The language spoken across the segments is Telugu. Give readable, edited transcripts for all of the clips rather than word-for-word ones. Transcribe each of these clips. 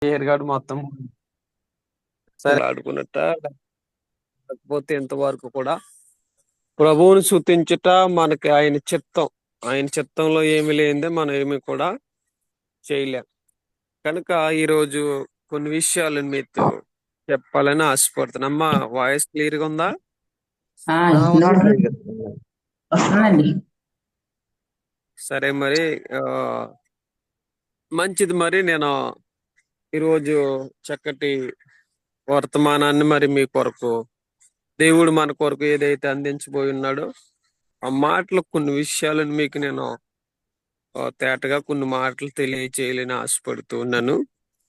ఏరుగాడు మొత్తం సరే ఆడుకున్నట్ట లేకపోతే ఇంతవరకు కూడా ప్రభువుని స్తుతించుట మనకి ఆయన చిత్తం. ఆయన చిత్తంలో ఏమి లేనిదే మనం ఏమి కూడా చేయలేం. కనుక ఈరోజు కొన్ని విషయాలు మీతో చెప్పాలని ఆశపడుతున్నా. అమ్మా, వాయిస్ క్లియర్ గా ఉందా? ఆ, ఉంది వినపడుతుంది. కదా. ఆ, వస్తుందండి. సరే మరి. ఆ, మంచిది. మరి నేను ఈరోజు చక్కటి వర్తమానాన్ని మరి మీ కొరకు, దేవుడు మన కొరకు ఏదైతే అందించబోయి ఉన్నాడో ఆ మాటలు, కొన్ని విషయాలను మీకు నేను తేటగా కొన్ని మాటలు తెలియచేయాలని ఆశపడుతూ ఉన్నాను.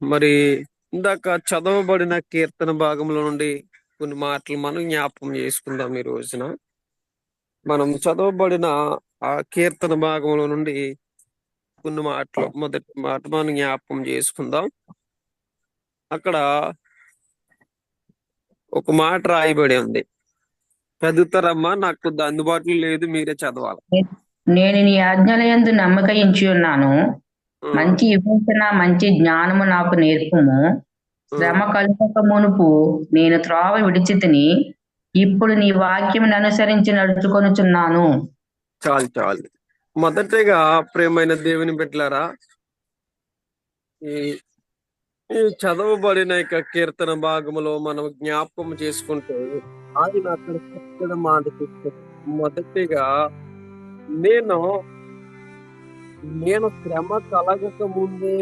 మరి ఇందాక చదవబడిన కీర్తన భాగంలో నుండి కొన్ని మాటలు మనం జ్ఞాపకం చేసుకుందాం. ఈ రోజున మనం చదవబడిన ఆ కీర్తన భాగంలో నుండి కొన్ని మాటలు, మొదటి మాట మనం జ్ఞాపకం చేసుకుందాం. అక్కడ ఒక మాట రాయబడి ఉంది. చదువుతారమ్మా? నాకు అందుబాటులో లేదు, మీరే చదవాలి. నేను నీ ఆజ్ఞలయందు నమ్మక ఉంచి ఉన్నాను. ఉమ్, మంచి వివేచన మంచి జ్ఞానము నాకు నేర్పుము. శ్రమ ఉమ్. కలుగక మునుపు నేను త్రోవ విడిచితిని. ఇప్పుడు నీ వాక్యమును అనుసరించి నడుచుకొనుచున్నాను. చాలు చాలు. మొదటగా ప్రియమైన దేవుని బిడ్డలారా, ఈ ఈ చదవబడిన యొక్క కీర్తన భాగములో మనం జ్ఞాపకం చేసుకుంటే ఆయన అక్కడ చక్కటి మాట చెప్తాడు. మొదటిగా నేను నేను శ్రమ కలగక ముందే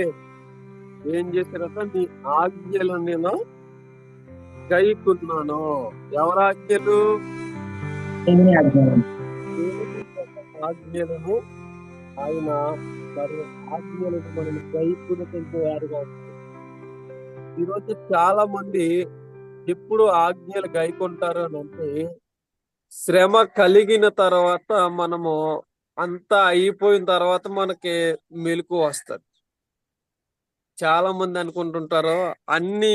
ఏం చేశారట, నీ ఆజ్ఞలు నేను గైకున్నాను. ఎవరి ఆజ్ఞలు? దేవుని ఆజ్ఞలు. దేవుని యొక్క ఆజ్ఞలను ఆయన మరి ఆజ్ఞలను మనం గైకున్నటువంటి వారుగా ఉంటాం. ఈరోజు చాలా మంది ఎప్పుడు ఆజ్ఞలు గైకుంటారు అని అంటే, శ్రమ కలిగిన తర్వాత మనము అంతా అయిపోయిన తర్వాత మనకి మెలకువ వస్తది. చాలా మంది అనుకుంటుంటారు అన్ని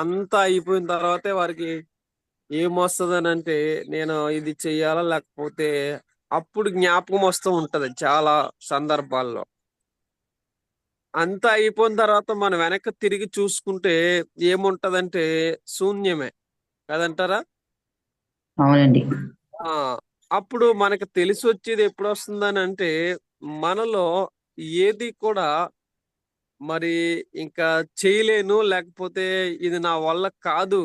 అంతా అయిపోయిన తర్వాతే వారికి ఏమొస్తదని అంటే, నేను ఇది చెయ్యాలా లేకపోతే, అప్పుడు జ్ఞాపకం వస్తూ ఉంటది చాలా సందర్భాల్లో. అంతా అయిపోయిన తర్వాత మనం వెనక్కి తిరిగి చూసుకుంటే ఏముంటదంటే శూన్యమే కదంటారా? అవునండి. ఆ, అప్పుడు మనకు తెలిసి వచ్చేది ఎప్పుడు వస్తుందని అంటే, మనలో ఏది కూడా మరి ఇంకా చేయలేను, లేకపోతే ఇది నా వల్ల కాదు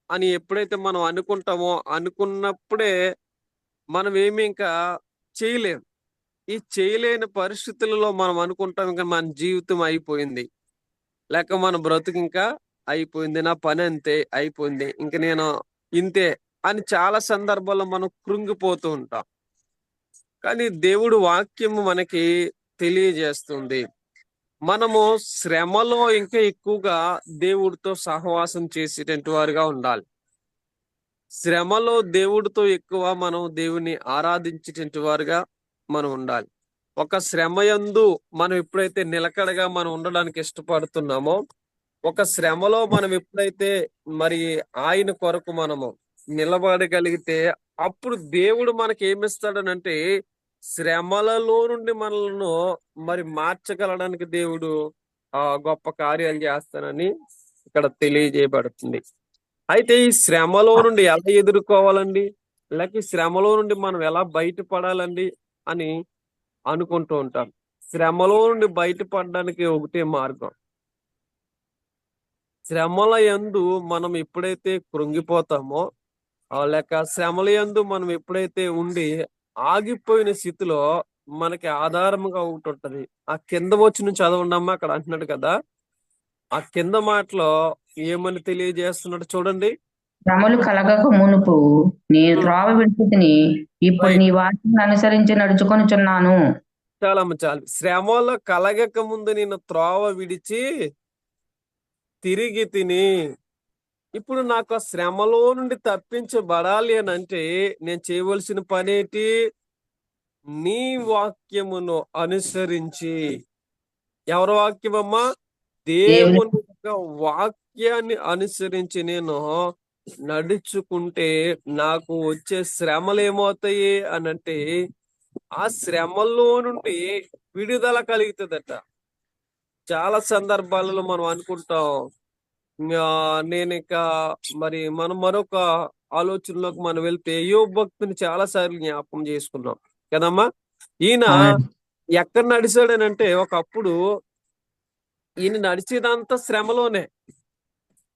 అని ఎప్పుడైతే మనం అనుకుంటామో, అనుకున్నప్పుడే మనం ఏమి ఇంకా చేయలేం. ఈ చేయలేని పరిస్థితులలో మనం అనుకుంటాం ఇంకా మన జీవితం అయిపోయింది, లేక మన బ్రతుకు ఇంకా అయిపోయింది, నా పని అంతే అయిపోయింది, ఇంక నేను ఇంతే అని చాలా సందర్భాల్లో మనం కృంగిపోతూ ఉంటాం. కానీ దేవుడు వాక్యము మనకి తెలియజేస్తుంది, మనము శ్రమలో ఇంకా ఎక్కువగా దేవుడితో సహవాసం చేసేటటువంటి వారుగా ఉండాలి. శ్రమలో దేవుడితో ఎక్కువ మనం దేవుని ఆరాధించేటటువంటి వారుగా మనం ఉండాలి. ఒక శ్రమయందు మనం ఎప్పుడైతే నిలకడగా మనం ఉండడానికి ఇష్టపడుతున్నామో, ఒక శ్రమలో మనం ఎప్పుడైతే మరి ఆయన కొరకు మనము నిలబడగలిగితే, అప్పుడు దేవుడు మనకి ఏమిస్తాడనంటే, శ్రమలలో నుండి మనలను మరి మార్చగలడానికి దేవుడు గొప్ప కార్యాలు చేస్తానని ఇక్కడ తెలియజేయబడుతుంది. అయితే ఈ శ్రమలో నుండి ఎలా ఎదుర్కోవాలండి, లేక ఈ శ్రమలో నుండి మనం ఎలా బయటపడాలండి అని అనుకుంటూ ఉంటాం. శ్రమలో నుండి బయటపడడానికి ఒకటే మార్గం. శ్రమల యందు మనం ఎప్పుడైతే కృంగిపోతామో, లేక శ్రమల యందు మనం ఎప్పుడైతే ఉండి ఆగిపోయిన స్థితిలో మనకి ఆధారముగా ఒకటి ఉంటది. ఆ కింద వచ్చి నుంచి చదవండమ్మా, అక్కడ అంటున్నాడు కదా, ఆ కింద మాటలో ఏమని తెలియజేస్తున్నాడు చూడండి. శ్రమలు కలగక మునుపు నేను ఉమ్, త్రోవ విడిచితిని. ఇప్పుడు రైట్. నీ వాక్యమును అనుసరించి నడుచుకొనుచున్నాను. చాలమ్మ చాలు. శ్రమలు కలగక ముందు నేను త్రోవ విడిచి తిరిగి తిని. ఇప్పుడు నాకు ఆ శ్రమలో నుండి తప్పించబడాలి అని అంటే నేను చేయవలసిన పనేటి? నీ వాక్యమును అనుసరించి. ఎవరి వాక్యమమ్మా? దేవుని దేవుని యొక్క వాక్యాన్ని అనుసరించి నేను నడుచుకుంటే నాకు వచ్చే శ్రమలు ఏమవుతాయి అని అంటే, ఆ శ్రమల్లో నుండి విడుదల కలుగుతుందట. చాలా సందర్భాలలో మనం అనుకుంటాం, నేను ఇక మరి మనం మరొక ఆలోచనలోకి మనం వెళ్తే యోబు భక్తుని చాలా సార్లు జ్ఞాపకం చేసుకున్నాం కదమ్మా. ఈయన అవునండి. ఎక్కడ నడిచాడనంటే ఒకప్పుడు ఈయన నడిచేదంతా శ్రమలోనే.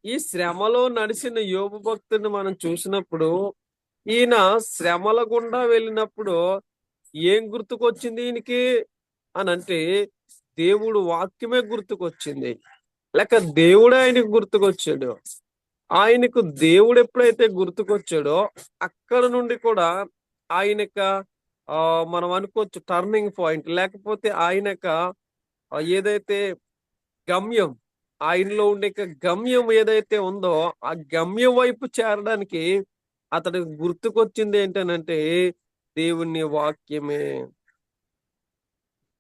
ఈ శ్రమలో నడిచిన యోబు భక్తుని మనం చూసినప్పుడు ఈయన శ్రమల గుండా వెళ్ళినప్పుడు ఏం గుర్తుకొచ్చింది ఈయనకి అని అంటే దేవుడు వాక్యమే గుర్తుకొచ్చింది, లేక దేవుడే ఆయనకు గుర్తుకొచ్చాడు. ఆయనకు దేవుడు ఎప్పుడైతే గుర్తుకొచ్చాడో అక్కడ నుండి కూడా ఆయనక మనం అనుకోవచ్చు టర్నింగ్ పాయింట్, లేకపోతే ఆయనక ఏదైతే గమ్యం, ఆయనలో ఉండే గమ్యం ఏదైతే ఉందో ఆ గమ్యం వైపు చేరడానికి అతడికి గుర్తుకొచ్చింది ఏంటనంటే దేవుని వాక్యమే.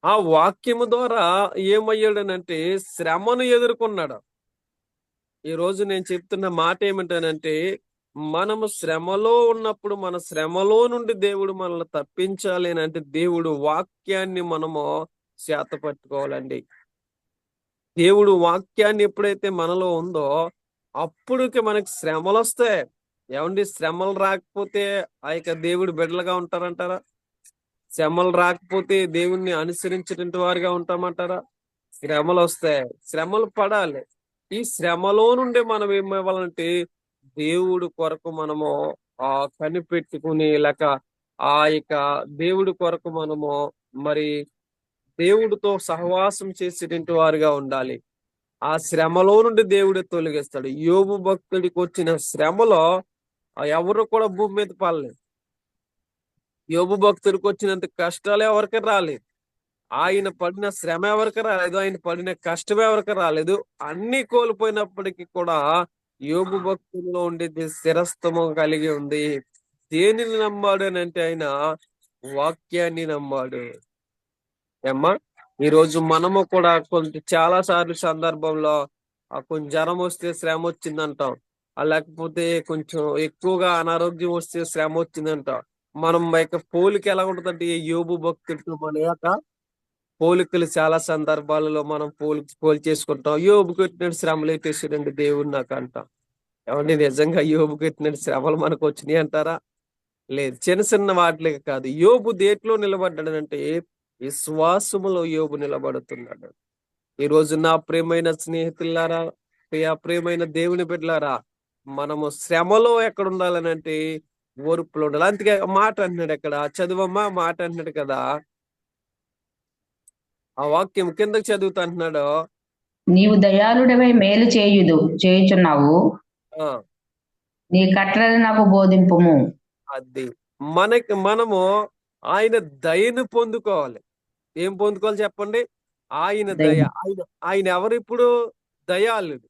ఆ వాక్యము ద్వారా ఏమయ్యాడనంటే శ్రమను ఎదుర్కొన్నాడు. ఈ రోజు నేను చెప్తున్న మాట ఏమిటనంటే మనము శ్రమలో ఉన్నప్పుడు మన శ్రమలో నుండి దేవుడు మనల్ని తప్పించాలి అని అంటే దేవుడు వాక్యాన్ని మనము చేత పట్టుకోవాలండి. దేవుడు వాక్యాన్ని ఎప్పుడైతే మనలో ఉందో అప్పుడుకి మనకి శ్రమలు వస్తాయి. ఏమండి, శ్రమలు రాకపోతే ఆ యొక్క దేవుడు బిడ్డలుగా ఉంటారంటారా? శ్రమలు రాకపోతే దేవుణ్ణి అనుసరించేటువంటి వారిగా ఉంటామంటారా? శ్రమలు వస్తాయి, శ్రమలు పడాలి. ఈ శ్రమలో నుండి మనం ఏమవ్వాలంటే దేవుడు కొరకు మనము కనిపెట్టుకుని, లేక ఆ యొక్క దేవుడి కొరకు మనము మరి దేవుడితో సహవాసం చేసేటువంటి వారుగా ఉండాలి. ఆ శ్రమలో నుండి దేవుడు తొలగిస్తాడు. యోబు భక్తుడికి వచ్చిన శ్రమలో ఎవరు కూడా భూమి మీద పడలేదు. యోబు భక్తుడికి వచ్చినంత కష్టాలు ఎవరికి రాలేదు. ఆయన పడిన శ్రమ ఎవరికి రాలేదు, ఆయన పడిన కష్టం ఎవరికి రాలేదు. అన్ని కోల్పోయినప్పటికీ కూడా యోబు భక్తుల్లో ఉండేది స్థిరత్వము కలిగి ఉంది. దేనిని నమ్మాడు అని అంటే ఆయన వాక్యాన్ని నమ్మాడు. ఏమ్మా, ఈ రోజు మనము కూడా చాలా సార్లు సందర్భంలో కొంచెం జ్వరం వస్తే శ్రమ వచ్చిందంటాం, లేకపోతే కొంచెం ఎక్కువగా అనారోగ్యం వస్తే శ్రమ వచ్చిందంటాం. మనం యొక్క పోలిక ఎలా ఉంటుందంటే యోబు భక్తుడితో మన యొక్క పోలికలు చాలా సందర్భాలలో మనం పోలి చేసుకుంటాం. యోబు పెట్టినట్టు శ్రమలు ఎట్టేసాడండి దేవుడు నాకు అంటాం. ఏమండి, నిజంగా యోబు పెట్టినట్టు శ్రమలు మనకు వచ్చినాయి అంటారా? లేదు. చిన్న చిన్న వాటికి కాదు. యోబు దేంట్లో నిలబడ్డాడంటే విశ్వాసములో యోబు నిలబడుతున్నాడు. ఈ రోజు నా ప్రియమైన స్నేహితులారా, ప్రియమైన దేవుని బిడ్డలారా, మనము శ్రమలో ఎక్కడ ఉండాలని అంటే ఓర్పులో ఉండాలి. అందుకే మాట అంటున్నాడు, ఎక్కడ చదువమ్మా మాట అంటున్నాడు కదా. ఆ వాక్యం కిందకి చదువుతా అంటున్నాడు. నీవు దయాళుడవై మేలు చేయుచున్నావు. ఆ నీ కట్టడలు నాకు బోధింపుము. అది మనము ఆయన దయను పొందుకోవాలి. ఏం పొందుకోవాలి చెప్పండి? ఆయన దయ. దయ. ఆయన ఆయన ఎవరు ఇప్పుడు? దయాళుడు.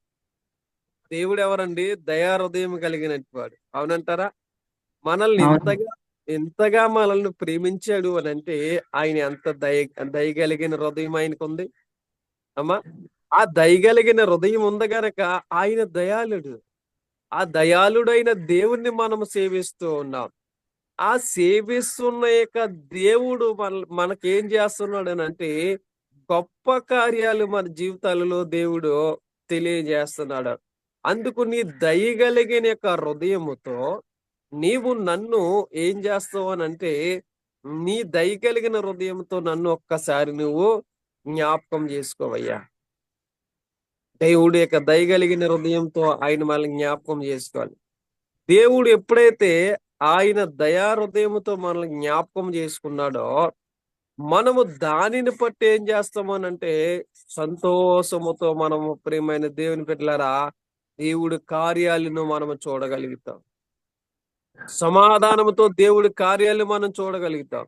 దేవుడు ఎవరండి? దయా హృదయం కలిగినట్టు వాడు. అవునంటారా? మనల్ని అవును. ఎంతగా మనల్ని ప్రేమించాడు అని అంటే ఆయన ఎంత దయగలిగిన హృదయం ఆయనకుంది అమ్మా. ఆ దయగలిగిన హృదయం ఉంది గనక ఆయన దయాళుడు. ఆ దయాళుడైన దేవుణ్ణి మనం సేవిస్తూ ఉన్నాం. ఆ సేవిస్తున్న యొక్క దేవుడు మనకేం చేస్తున్నాడు అని అంటే గొప్ప కార్యాలు మన జీవితాలలో దేవుడు తెలియజేస్తున్నాడు. అందుకు నీ దయగలిగిన యొక్క హృదయముతో నీవు నన్ను ఏం చేస్తావు అని అంటే నీ దయగలిగిన హృదయంతో నన్ను ఒక్కసారి నువ్వు జ్ఞాపకం చేసుకోవయ్యా. దేవుడు యొక్క దయగలిగిన హృదయంతో ఆయన మనల్ని జ్ఞాపకం చేసుకోవాలి. దేవుడు ఎప్పుడైతే ఆయన దయా హృదయముతో మనల్ని జ్ఞాపకం చేసుకున్నాడో మనము దానిని బట్టి ఏం చేస్తామనంటే సంతోషముతో మనము ప్రియమైన దేవుని బిడ్డలారా దేవుడి కార్యాలను మనము చూడగలుగుతాం. సమాధానముతో దేవుడి కార్యాలు మనం చూడగలుగుతాం.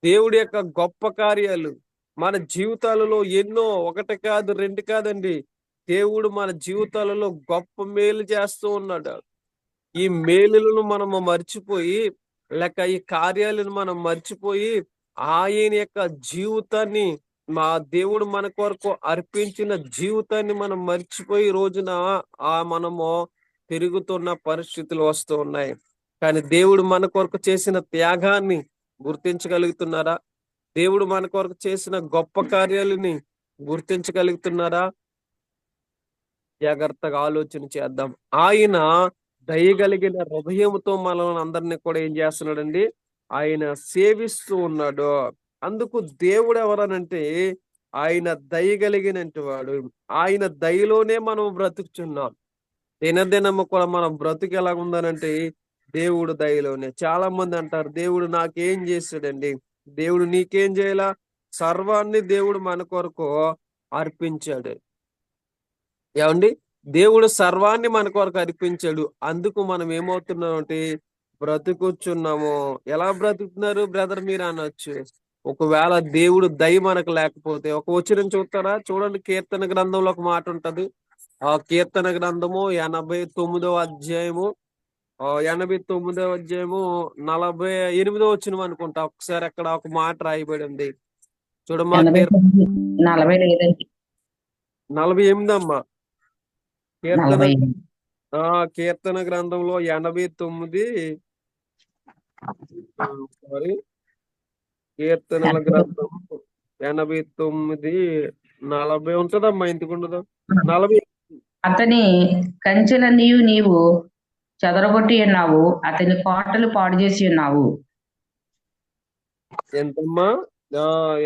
దేవుడి యొక్క గొప్ప కార్యాలు మన జీవితాలలో ఎన్నో, ఒకటి కాదు రెండు కాదండి. దేవుడు మన జీవితాలలో గొప్ప మేలు చేస్తూ ఉన్నాడు. ఈ మేలులను మనము మర్చిపోయి, లేక ఈ కార్యాలను మనం మర్చిపోయి ఆయన యొక్క జీవితాన్ని, మా దేవుడు మన కొరకు అర్పించిన జీవితాన్ని మనం మర్చిపోయి రోజున మనము పెరుగుతున్న పరిస్థితులు వస్తూ ఉన్నాయి. కానీ దేవుడు మన కొరకు చేసిన త్యాగాన్ని గుర్తించగలుగుతున్నారా? దేవుడు మన కొరకు చేసిన గొప్ప కార్యాలని గుర్తించగలుగుతున్నారా? జాగ్రత్తగా ఆలోచన చేద్దాం. ఆయన దయగలిగిన హృదయంతో మనల్ని అందరినీ కూడా ఏం చేస్తున్నాడండి? ఆయన సేవిస్తూ ఉన్నాడు. అందుకు దేవుడు ఎవరనంటే ఆయన దయగలిగినటువంటి వాడు. ఆయన దయలోనే మనం బ్రతుకుచున్నాం. దినదినము కూడా మన బ్రతుకు ఎలా ఉందనంటే దేవుడు దయలోనే. చాలా మంది అంటారు దేవుడు నాకేం చేశాడండి? దేవుడు నీకేం చేయాల? సర్వాన్ని దేవుడు మన కొరకు అర్పించాడు. ఏమండి? దేవుడు సర్వాన్ని మన కొరకు అర్పించాడు. అందుకు మనం ఏమవుతున్నాం అంటే బ్రతుకుచున్నాము. ఎలా బ్రతుకుతున్నారు బ్రదర్ మీరు అనొచ్చు. ఒకవేళ దేవుడు దయ మనకు లేకపోతే ఒక వచనం చూస్తారా? చూడండి, కీర్తన గ్రంథంలో ఒక మాట ఉంటది. ఆ కీర్తన గ్రంథము 89వ అధ్యాయము 89వ అధ్యాయము 48వ వచనం అనుకుంటా. ఒకసారి అక్కడ ఒక మాట రాయబడి ఉంది. చూడమ్మా, 89, 40 లేదండి. 48 అమ్మా. కీర్తన 48. కీర్తన గ్రంథంలో 89 సారీ కీర్తనల గ్రంథం 89 40 ఉంటదమ్మా, ఎందుకు ఉండదు? 40. అతని కంచెలన్నీయు నీవు చెదరగొట్టి ఉన్నావు, అతని కోటలు పాడు చేసి ఉన్నావు. ఎంతమ్మా?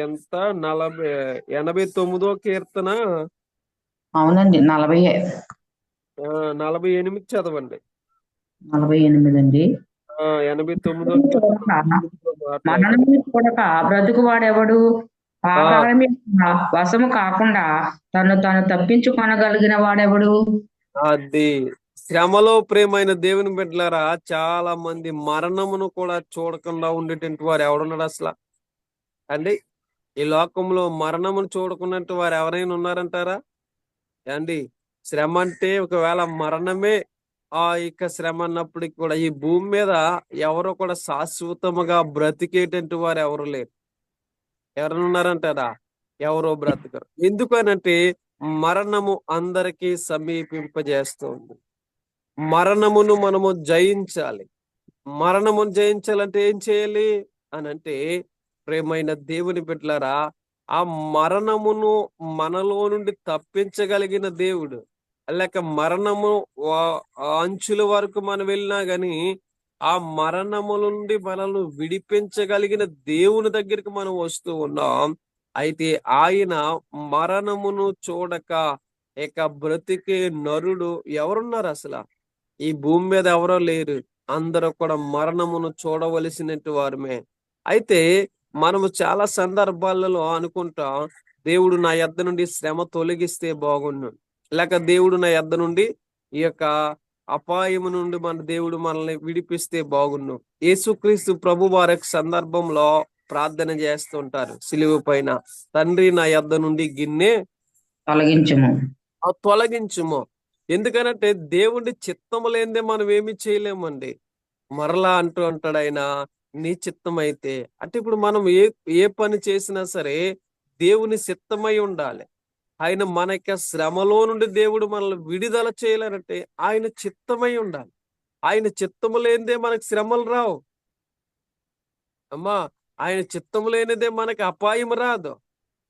ఎంత? 89వ కీర్తన అవునండి, 40. 48 చదవండి. 48 అండి. 89వ చూడక కీర్తన మరణమును చూడక బ్రతుకువాడెవడు? పాతాళమే వశము కాకుండా తను తప్పించుకొనగలిగిన వాడెవడు? అది శ్రమలో ప్రేమైన దేవుని బిడ్డలారా, చాలా మంది మరణమును కూడా చూడకుండా ఉండేటువంటి వారు ఎవడున్నాడు అసలు అండి? ఈ లోకంలో మరణమును చూడకున్నట్టు వారు ఎవరైనా ఉన్నారంటారా అండి? శ్రమ అంటే ఒకవేళ మరణమే ఇక శ్రమ అన్నప్పటికి కూడా ఈ భూమి మీద ఎవరు కూడా శాశ్వతముగా బ్రతికేటువంటి వారు ఎవరు లేరు. ఎవరైనా ఉన్నారంటారా? ఎవరో బ్రతకరు. ఎందుకనంటే మరణము అందరికీ సమీపింపజేస్తుంది. మరణమును మనము జయించాలి. మరణమును జయించాలంటే ఏం చేయాలి అని అంటే, ప్రేమైన దేవుని బిడ్డలారా, ఆ మరణమును మనలో నుండి తప్పించగలిగిన దేవుడు, లేక మరణము అంచుల వరకు మనం వెళ్ళినా గాని ఆ మరణము నుండి మనల్ని విడిపించగలిగిన దేవుని దగ్గరికి మనం వస్తూ ఉన్నాం. అయితే ఆయన మరణమును చూడక ఇక బ్రతికే నరుడు ఎవరున్నారు అసలు? ఈ భూమి మీద ఎవరో లేరు. అందరూ కూడా మరణమును చూడవలసినట్టు వారమే. అయితే మనము చాలా సందర్భాలలో అనుకుంటాం, దేవుడు నా యొద్ద నుండి శ్రమ తొలగిస్తే బాగుండు, లేక దేవుడు నా యొద్ద నుండి ఈ యొక్క అపాయము నుండి దేవుడు మనల్ని విడిపిస్తే బాగుండు. యేసుక్రీస్తు ప్రభు వారి సందర్భంలో ప్రార్థన చేస్తుంటారు సిలువ పైన, తండ్రి నా యొద్ద నుండి గిన్నె తొలగించుము. తొలగించుము. ఎందుకనంటే దేవుడి చిత్తము లేనిదే మనం ఏమి చేయలేమండి. మరలా అంటూ అంటాడు ఆయన, నీ చిత్తం అయితే. అంటే ఇప్పుడు మనం ఏ పని చేసినా సరే దేవుని చిత్తమై ఉండాలి. ఆయన మన యొక్క శ్రమలో నుండి దేవుడు మనల్ని విడుదల చేయాలంటే ఆయన చిత్తమై ఉండాలి. ఆయన చిత్తము లేనిదే మనకు శ్రమలు రావు అమ్మా. ఆయన చిత్తము లేనిదే మనకి అపాయం రాదు.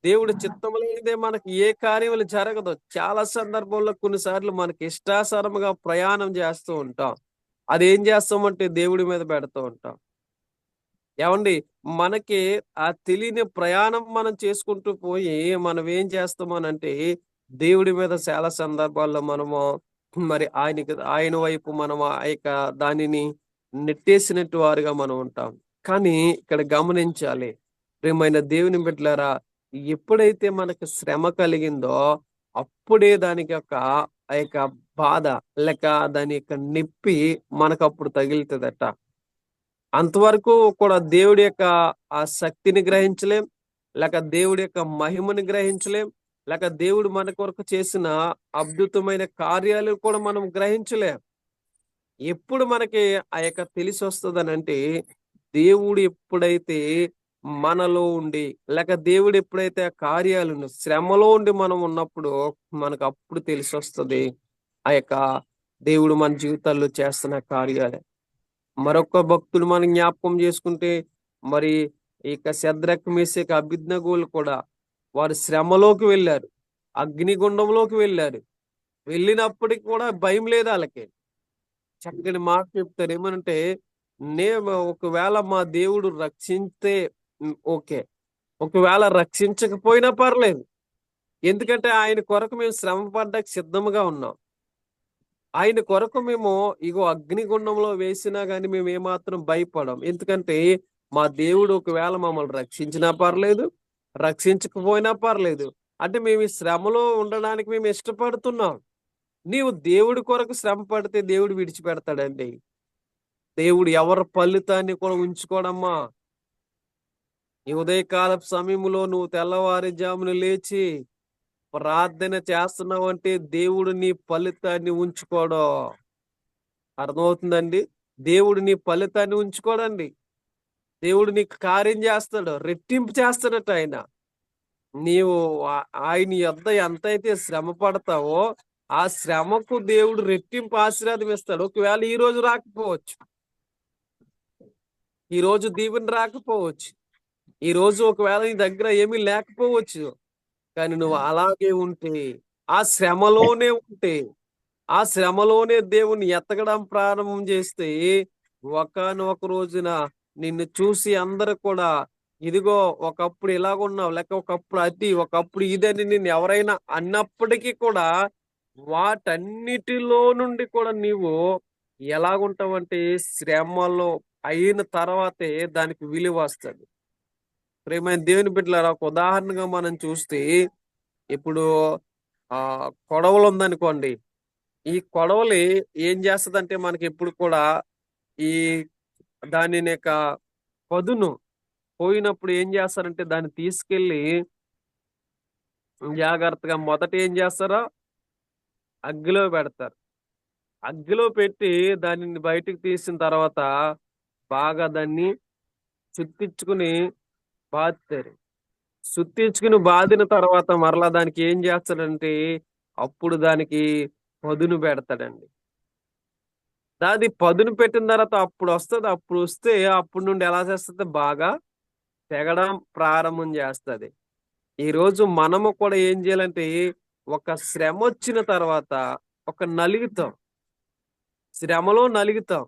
దేవుడు చిత్తము లేనిదే మనకి ఏ కార్యములు జరగదు. చాలా సందర్భంలో కొన్నిసార్లు మనకి ఇష్టానుసారముగా ప్రయాణం చేస్తూ ఉంటాం. అదేం చేస్తామంటే దేవుడి మీద పెడుతూ ఉంటాం. ఏమండి, మనకి ఆ తెలియని ప్రయాణం మనం చేసుకుంటూ పోయి మనం ఏం చేస్తామనంటే దేవుడి మీద చాలా సందర్భాల్లో మనము మరి ఆయన వైపు మనం ఆ యొక్క దానిని నెట్టేసినట్టు వారుగా మనం ఉంటాం. కానీ ఇక్కడ గమనించాలి, ప్రియమైన దేవుని బిడ్డలారా, ఎప్పుడైతే మనకు శ్రమ కలిగిందో అప్పుడే దానికి ఆ యొక్క బాధ లేక దాని యొక్క నొప్పి మనకు అప్పుడు తగిలుతుందట. అంతవరకు కూడా దేవుడి యొక్క ఆ శక్తిని గ్రహించలేం, లేక దేవుడి యొక్క మహిమని గ్రహించలేం, లేక దేవుడు మన కొరకు చేసిన అద్భుతమైన కార్యాలు కూడా మనం గ్రహించలేం. ఎప్పుడు మనకి ఆ యొక్క తెలిసి వస్తుందనంటే దేవుడు ఎప్పుడైతే మనలో ఉండి, లేక దేవుడు ఎప్పుడైతే ఆ కార్యాలను శ్రమలో ఉండి మనం ఉన్నప్పుడు మనకు అప్పుడు తెలిసి వస్తుంది ఆ యొక్క దేవుడు మన జీవితాల్లో చేస్తున్న కార్యాలే. మరొక భక్తులు మనం జ్ఞాపకం చేసుకుంటే మరి ఇక శద్రక్ మేషక్ అబేద్నెగోలు కూడా వారు శ్రమలోకి వెళ్ళారు, అగ్నిగుండంలోకి వెళ్ళారు. వెళ్ళినప్పటికి కూడా భయం లేదు వాళ్ళకి. చక్కని మాట చెప్తారు ఏమనంటే, నేను ఒకవేళ మా దేవుడు రక్షింస్తే ఓకే, ఒకవేళ రక్షించకపోయినా పర్లేదు, ఎందుకంటే ఆయన కొరకు మేము శ్రమ పడ్డానికి సిద్ధంగా ఉన్నాం. ఆయన కొరకు మేము ఇగో అగ్నిగుండంలో వేసినా గాని మేము ఏమాత్రం భయపడం. ఎందుకంటే మా దేవుడు ఒకవేళ మమ్మల్ని రక్షించినా పర్లేదు, రక్షించకపోయినా పర్లేదు, అంటే మేము ఈ శ్రమలో ఉండడానికి మేము ఇష్టపడుతున్నాం. నీవు దేవుడి కొరకు శ్రమ పడితే దేవుడు విడిచిపెడతాడండి. దేవుడు ఎవరి ఫలితాన్ని కూడా ఉంచుకోడమ్మా. ఈ ఉదయకాలపు సమయంలో నువ్వు తెల్లవారుజామున లేచి ప్రార్థన చేస్తున్నావు అంటే దేవుడు నీ ఫలితాన్ని ఉంచుకోవడం. అర్థమవుతుందండి? దేవుడు నీ ఫలితాన్ని ఉంచుకోడండి. దేవుడు నీకు కార్యం చేస్తాడు, రెట్టింపు చేస్తాడట ఆయన. నీవు ఆయన యొద్ద ఎంతైతే శ్రమ పడతావో ఆ శ్రమకు దేవుడు రెట్టింపు ఆశీర్వాదం ఇస్తాడు. ఒకవేళ ఈ రోజు రాకపోవచ్చు, ఈ రోజు దీవెన రాకపోవచ్చు, ఈ రోజు ఒకవేళ నీ దగ్గర ఏమీ లేకపోవచ్చు, కానీ నువ్వు అలాగే ఉంటే, ఆ శ్రమలోనే ఉంటే, ఆ శ్రమలోనే దేవుని ఎతకడం ప్రారంభం చేస్తే ఒకానొక రోజున నిన్ను చూసి అందరూ కూడా ఇదిగో ఒకప్పుడు ఇలాగున్నావు, లేక ఒకప్పుడు అది, ఒకప్పుడు ఇదని నిన్ను ఎవరైనా అన్నప్పటికీ కూడా వాటన్నిటిలో నుండి కూడా నీవు ఎలాగుంటావంటే శ్రమలో అయిన తర్వాతే దానికి విలువ వస్తుంది. ప్రియమైన దేవుని బిడ్డలారా, ఒక ఉదాహరణగా మనం చూస్తే ఇప్పుడు ఆ కొడవలు ఉందనుకోండి. ఈ కొడవలి ఏం చేస్తదంటే మనకి ఎప్పుడు కూడా ఈ దానిని యొక్క పదును పోయినప్పుడు ఏం చేస్తారంటే దాన్ని తీసుకెళ్లి జాగ్రత్తగా మొదట ఏం చేస్తారో అగ్గిలో పెడతారు. అగ్గిలో పెట్టి దానిని బయటికి తీసిన తర్వాత బాగా దాన్ని చుట్టించుకుని బాదుతారు. సుత్తించుకుని బాదిన తర్వాత మరలా దానికి ఏం చేస్తాడంటే అప్పుడు దానికి పదును పెడతాడండి. అది పదును పెట్టిన తర్వాత అప్పుడు వస్తుంది. అప్పుడు వస్తే అప్పుడు నుండి ఎలా చేస్తుంది, బాగా తెగడం ప్రారంభం చేస్తుంది. ఈ రోజు మనము కూడా ఏం చేయాలంటే ఒక శ్రమ వచ్చిన తర్వాత ఒక నలుగుతాం, శ్రమలో నలుగుతాం.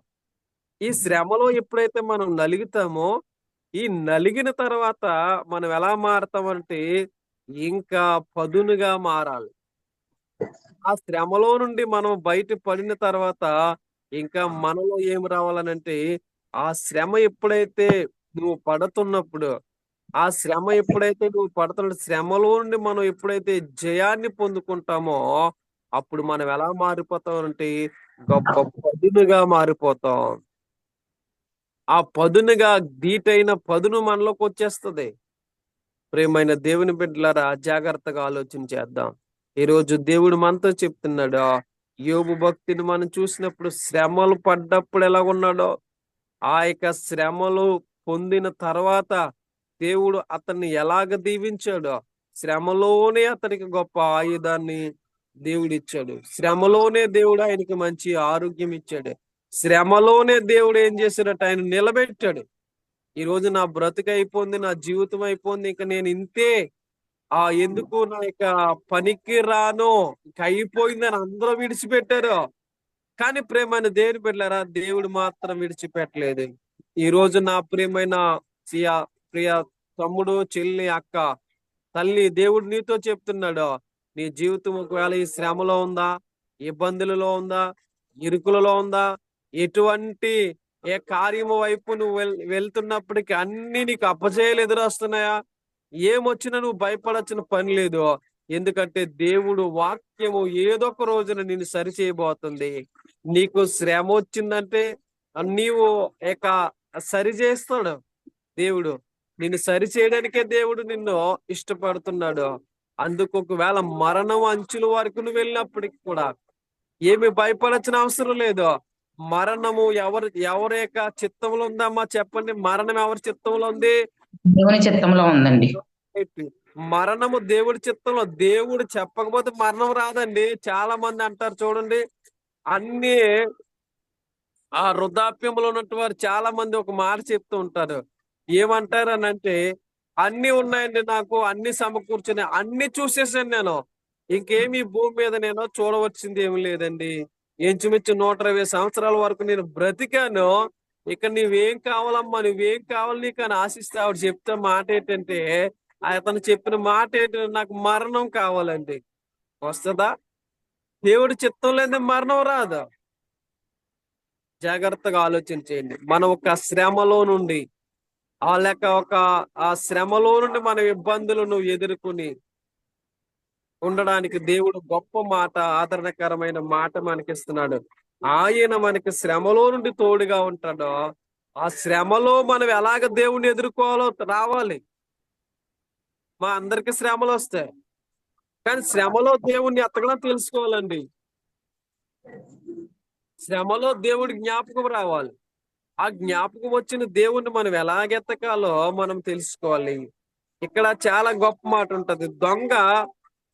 ఈ శ్రమలో ఎప్పుడైతే మనం నలుగుతామో ఈ నలిగిన తర్వాత మనం ఎలా మారతామంటే ఇంకా పదునుగా మారాలి. ఆ శ్రమలో నుండి మనం బయట పడిన తర్వాత ఇంకా మనలో ఏం రావాలనంటే ఆ శ్రమ ఎప్పుడైతే నువ్వు పడుతున్నప్పుడు, ఆ శ్రమ ఎప్పుడైతే నువ్వు పడుతున్న శ్రమలో నుండి మనం ఎప్పుడైతే జయాన్ని పొందుకుంటామో అప్పుడు మనం ఎలా మారిపోతాం అంటే గొప్ప పదునుగా మారిపోతాం. ఆ పదునుగా ధీటైన పదును మనలోకి వచ్చేస్తుంది. ప్రియమైన దేవుని బిడ్డలారా, జాగ్రత్తగా ఆలోచన చేద్దాం. ఈ రోజు దేవుడు మనతో చెప్తున్నాడు. యోబు భక్తిని మనం చూసినప్పుడు శ్రమలు పడ్డప్పుడు ఎలా ఉన్నాడో, ఆ యొక్క శ్రమలు పొందిన తర్వాత దేవుడు అతన్ని ఎలాగ దీవించాడో, శ్రమలోనే అతనికి గొప్ప ఆయుధాన్ని దేవుడిచ్చాడు. శ్రమలోనే దేవుడు ఆయనకి మంచి ఆరోగ్యం ఇచ్చాడు. శ్రమలోనే దేవుడు ఏం చేశాడట, ఆయన నిలబెట్టాడు. ఈ రోజు నా బ్రతుకు అయిపోయింది, నా జీవితం అయిపోయింది, ఇంకా నేను ఇంతే, ఎందుకు నా యొక్క పనికి రాను, ఇంక అయిపోయిందని అందరూ విడిచిపెట్టారు. కానీ ప్రేమైన దేవుని బిడ్డలారా, దేవుడు మాత్రం విడిచిపెట్టలేదు. ఈ రోజు నా ప్రియమైన సియా ప్రియ తమ్ముడు, చెల్లి, అక్క, తల్లి, దేవుడు నీతో చెప్తున్నాడు. నీ జీవితం ఒకవేళ ఈ శ్రమలో ఉందా, ఇబ్బందులలో ఉందా, ఇరుకులలో ఉందా, ఎటువంటి ఏ కార్యము వైపు నువ్వు వెళ్తున్నప్పటికీ అన్ని నీకు అపజయాలు ఎదురొస్తున్నాయా, ఏమొచ్చినా నువ్వు భయపడాల్సిన పని లేదు. ఎందుకంటే దేవుడు వాక్యము ఏదో ఒక రోజున నిన్ను సరి చేయబోతుంది. నీకు శ్రమ వచ్చిందంటే నీవు ఇక సరి చేస్తాడు దేవుడు. నిన్ను సరి చేయడానికే దేవుడు నిన్ను ఇష్టపడుతున్నాడు. అందుకు ఒకవేళ మరణం అంచుల వరకు నువ్వు వెళ్ళినప్పటికి కూడా ఏమి భయపడాల్సిన అవసరం లేదు. మరణము ఎవరి యొక్క చిత్తంలో ఉందమ్మా చెప్పండి? మరణం ఎవరి చిత్తంలో ఉంది? దేవుని చిత్తంలో ఉందండి. మరణము దేవుడి చిత్తంలో. దేవుడు చెప్పకపోతే మరణం రాదండి. చాలా మంది అంటారు చూడండి, అన్ని ఆ వృద్ధాప్యంలో ఉన్నట్టు వారు చాలా మంది ఒక మాట చెప్తూ ఉంటారు. ఏమంటారు అని అంటే అన్ని ఉన్నాయండి, నాకు అన్ని సమకూర్చున్నాయి, అన్ని చూసేసాను నేను. ఇంకేమి ఈ భూమి మీద నేను చూడవచ్చింది ఏమి లేదండి. ఇంచుమించు 120 సంవత్సరాల వరకు నేను బ్రతికాను. ఇక నువ్వేం కావాలమ్మా, నువ్వేం కావాలి నీకు అని ఆశిస్తే ఆవిడ చెప్తే మాట ఏంటంటే, అతను చెప్పిన మాట ఏంటంటే, నాకు మరణం కావాలండి. వస్తుందా? దేవుడి చిత్తం లేని మరణం రాదు. జాగ్రత్తగా ఆలోచించేయండి. మనం ఒక శ్రమలో నుండి లేక ఆ శ్రమలో నుండి మన ఇబ్బందులను ఎదుర్కొని ఉండడానికి దేవుడు గొప్ప మాట, ఆదరణకరమైన మాట మనకిస్తున్నాడు. ఆయన మనకి శ్రమలో నుండి తోడుగా ఉంటాడో, ఆ శ్రమలో మనం ఎలాగ దేవుణ్ణి ఎదుర్కోవాలో రావాలి. మా అందరికి శ్రమలు వస్తాయి, కానీ శ్రమలో దేవుణ్ణి ఎత్తగడం తెలుసుకోవాలండి. శ్రమలో దేవుడి జ్ఞాపకం రావాలి. ఆ జ్ఞాపకం వచ్చిన దేవుణ్ణి మనం ఎలాగెత్తకాలో మనం తెలుసుకోవాలి. ఇక్కడ చాలా గొప్ప మాట ఉంటది. దొంగ,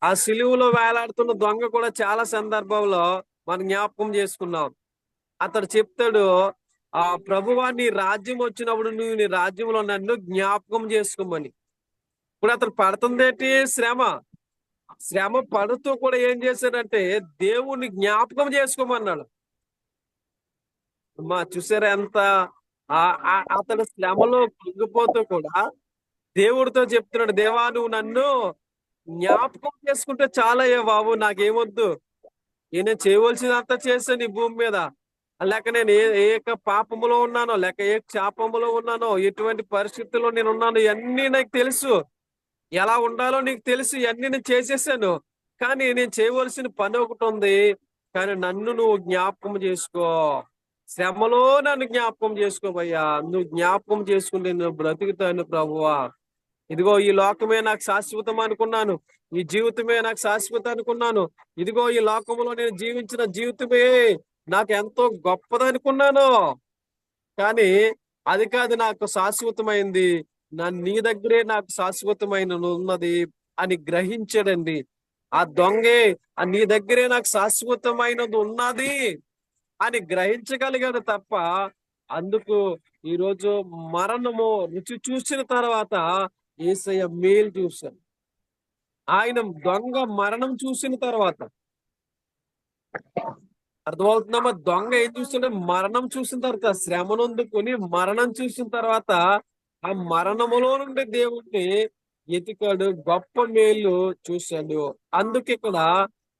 ఆ సిలువలో వేలాడుతున్న దొంగ కూడా చాలా సందర్భంలో మనం జ్ఞాపకం చేసుకున్నాం. అతడు చెప్తాడు, ఆ ప్రభువా నీ రాజ్యం వచ్చినప్పుడు నువ్వు నీ రాజ్యంలో నన్ను జ్ఞాపకం చేసుకోమని. ఇప్పుడు అతను పడుతుందేంటి? శ్రమ. శ్రమ పడుతూ కూడా ఏం చేశాడంటే దేవుణ్ణి జ్ఞాపకం చేసుకోమన్నాడు. అమ్మా చూసారా ఎంత అతడు శ్రమలో కృంగిపోతూ కూడా దేవుడితో చెప్తున్నాడు, దేవా నువ్వు నన్ను జ్ఞాపకం చేసుకుంటే చాలయ్యా బాబు, నాకేమొద్దు. నేను చేయవలసినంత చేశాను ఈ భూమి మీద. లేక నేను ఏ పాపములో ఉన్నానో, లేక ఏ శాపములో ఉన్నానో, ఎటువంటి పరిస్థితుల్లో నేను ఉన్నానో ఇవన్నీ నాకు తెలుసు. ఎలా ఉండాలో నీకు తెలుసు, ఇవన్నీ నేను చేసేసాను. కానీ నేను చేయవలసిన పని ఒకటి ఉంది. కానీ నన్ను నువ్వు జ్ఞాపకం చేసుకో, శ్రమలో నన్ను జ్ఞాపకం చేసుకోవయ్యా. నువ్వు జ్ఞాపకం చేసుకుంటే నువ్వు బ్రతుకుతాను ప్రభువా. ఇదిగో ఈ లోకమే నాకు శాశ్వతం అనుకున్నాను, ఈ జీవితమే నాకు శాశ్వతం అనుకున్నాను. ఇదిగో ఈ లోకంలో నేను జీవించిన జీవితమే నాకు ఎంతో గొప్పదనుకున్నాను. కానీ అది కాదు నాకు శాశ్వతమైంది, నీ దగ్గరే నాకు శాశ్వతమైన ఉన్నది అని గ్రహించాడండి. ఆ దొంగే నీ దగ్గరే నాకు శాశ్వతమైనది ఉన్నది అని గ్రహించగలిగాడు తప్ప, అందుకు ఈరోజు మరణము రుచి చూసిన తర్వాత యేసయ్య మేలు చూశాడు. ఆయన దొంగ మరణం చూసిన తర్వాత, అర్థమవుతుందమ్మా? దొంగ ఏం చూస్తుంటే మరణం చూసిన తర్వాత, శ్రమనందుకొని మరణం చూసిన తర్వాత ఆ మరణములో నుండి దేవుణ్ణి ఎతికాడు, గొప్ప మేలు చూశాడు. అందుకు ఇక్కడ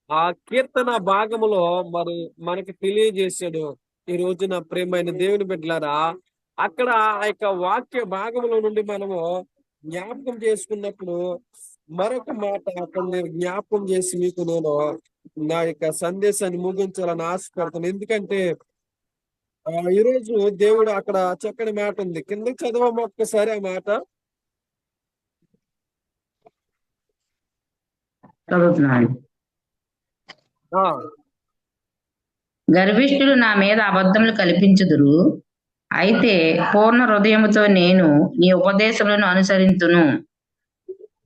ఆ కీర్తన భాగములో మరి మనకి తెలియజేశాడు. ఈ రోజున ప్రియమైన దేవుని బిడ్డలారా, అక్కడ ఆ యొక్క వాక్య భాగములో నుండి మనము జ్ఞాపకం చేసుకున్నప్పుడు మరొక మాట అక్కడ నేను జ్ఞాపకం చేసి మీకు నేను నా యొక్క సందేశాన్ని ముగించాలని ఆశపడుతున్నాను. ఎందుకంటే ఈరోజు దేవుడు అక్కడ చక్కని మాట ఉంది, కిందకి చదవము ఒక్కసారి ఆ మాట. చదువుతున్నాను. ఆ గర్విష్ఠులు నా మీద అబద్ధములు కల్పించుదురు, అయితే పూర్ణ హృదయముతో నేను నీ ఉపదేశములను అనుసరింతును.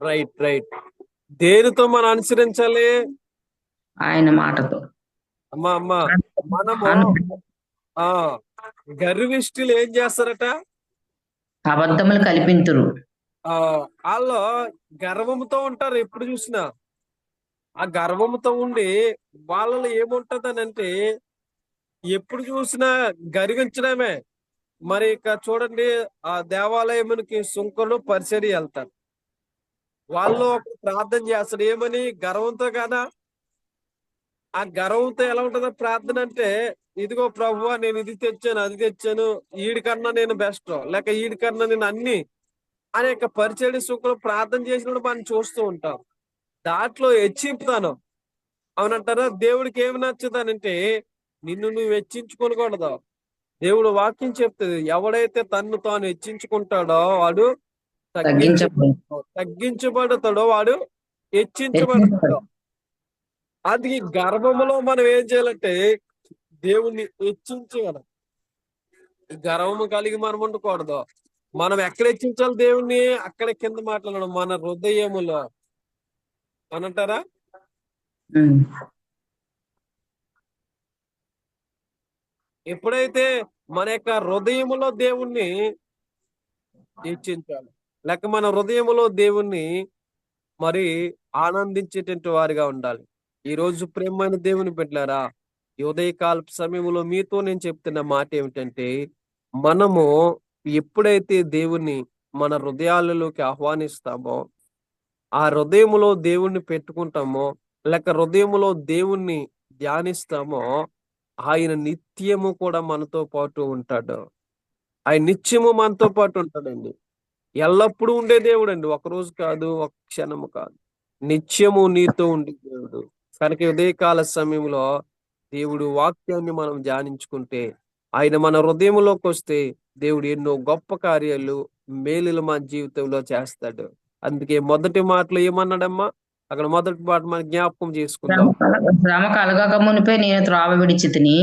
Right right. దేనితో మనం అనుసరించాలి? ఆయన మాటతో. అమ్మా మనము అను- ఆ గర్విష్ఠులు ఏం చేస్తారట? అబద్ధములు కల్పింతురు. వాళ్ళు గర్వంతో ఉంటారు ఎప్పుడు చూసినా. ఆ గర్వంతో ఉండి వాళ్ళలో ఏముంటదనంటే ఎప్పుడు చూసినా గర్వించడమే. మరి ఇక చూడండి, ఆ దేవాలయమునికి సుంకలు పరిచర్య వెళ్తారు. వాళ్ళు ఒక ప్రార్థన చేస్తారు, ఏమని? గర్వంతో కదా. ఆ గర్వంతో ఎలా ఉంటుందో ప్రార్థన అంటే, ఇదిగో ప్రభువా నేను ఇది తెచ్చాను, అది తెచ్చాను, వీడికన్నా నేను బెస్ట్, లేక వీడికన్నా నేను అన్ని అనేక పరిచర్య సుంకలు ప్రార్థన చేసినప్పుడు మనం చూస్తూ ఉంటాం. దాంట్లో హెచ్చింపుతాను అవునంటారా? దేవుడికి ఏమి నచ్చుతానంటే నిన్ను నువ్వు హెచ్చించుకోకూడదు. దేవుడు వాక్యం చెప్తుంది, ఎవడైతే తన్ను తాను హెచ్చించుకుంటాడో వాడు తగ్గించబడు. తగ్గించబడతాడో వాడు హెచ్చించబడతాడు. అది గర్వములో మనం ఏం చేయాలంటే దేవుణ్ణి హెచ్చించగలం. గర్వము కలిగి మనం ఉండకూడదు. మనం ఎక్కడ హెచ్చించాలి దేవుణ్ణి? అక్కడ కింద మాట్లాడడం, మన హృదయములో అనంటారా. ఉమ్. ఎప్పుడైతే మన యొక్క హృదయములో దేవుణ్ణి హెచ్చించాలి, లేక మన హృదయములో దేవుణ్ణి మరి ఆనందించేటువంటి వారిగా ఉండాలి. ఈ రోజు ప్రేమైన దేవుని బిడ్డలారా, ఈ ఉదయకాల సమయంలో మీతో నేను చెప్తున్న మాట ఏమిటంటే, మనము ఎప్పుడైతే దేవుణ్ణి మన హృదయాలలోకి ఆహ్వానిస్తామో, ఆ హృదయములో దేవుణ్ణి పెట్టుకుంటామో, లేక హృదయములో దేవుణ్ణి ధ్యానిస్తామో, ఆయన నిత్యము కూడా మనతో పాటు ఉంటాడు. ఆయన నిత్యము మనతో పాటు ఉంటాడండి. ఎల్లప్పుడూ ఉండే దేవుడండి. ఒక రోజు కాదు, ఒక క్షణము కాదు. నిత్యము నీతో ఉండే దేవుడు. కనుక ఈ ఉదయకాల సమయంలో దేవుడు వాక్యాన్ని మనం ధ్యానించుకుంటే, ఆయన మన హృదయంలోకొస్తే దేవుడు ఎన్నో గొప్ప కార్యాలు, మేలులు మన జీవితంలో చేస్తాడు. అందుకే మొదటి మాటలో ఏమన్నాడమ్మా? అక్కడ మొదటి మాట మనం జ్ఞాపకం చేసుకుందాం. శ్రమ కలగక మునిపే నేను త్రోవ విడిచితిని.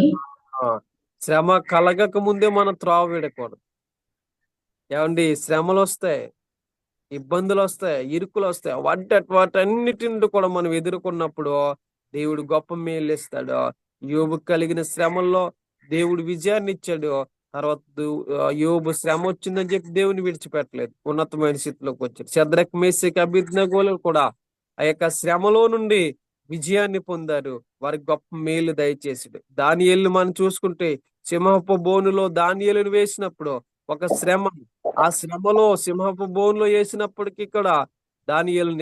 ఆ! శ్రమ కలగక ముందే మనం త్రోవ వీడకూడదు. ఏవండీ శ్రమలొస్తాయి. ఇబ్బందులొస్తాయి, ఇరుకులొస్తాయి. వాటన్నిటి నుండి కూడా మనం ఎదుర్కొన్నప్పుడు దేవుడు గొప్ప మేలులిస్తాడు. యోబుకు కలిగిన శ్రమల్లో దేవుడు విజయాన్నిచ్చాడు. తర్వాత యోబు శ్రమొచ్చిందని చెప్పి దేవుని విడిచిపెట్టలేదు. ఉన్నతమైన స్థితిలోకి వచ్చాడు. షద్రక్, మేషక్, అబేద్నెగోలు కూడా ఆ యొక్క శ్రమలో నుండి విజయాన్ని పొందారు. వారికి గొప్ప మేలు దయచేసాడు. దానియేలుని మనం చూసుకుంటే సింహపు బోనులో దానియేలుని వేసినప్పుడు ఒక శ్రమ, ఆ శ్రమలో సింహపు బోన్లో వేసినప్పటికీ కూడా దానియేలు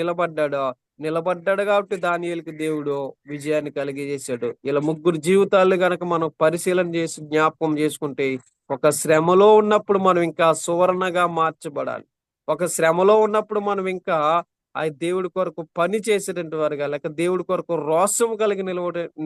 నిలబడ్డాడు కాబట్టి దానియేలుకి దేవుడు విజయాన్ని కలిగజేశాడు. ఇలా ముగ్గురు జీవితాలు గనక మనం పరిశీలన చేసి జ్ఞాపకం చేసుకుంటే, ఒక శ్రమలో ఉన్నప్పుడు మనం ఇంకా సువర్ణగా మార్చబడాలి. ఒక శ్రమలో ఉన్నప్పుడు మనం ఇంకా ఆ దేవుడి కొరకు పని చేసేటువంటి వారుగా, లేక దేవుడి కొరకు రోషం కలిగి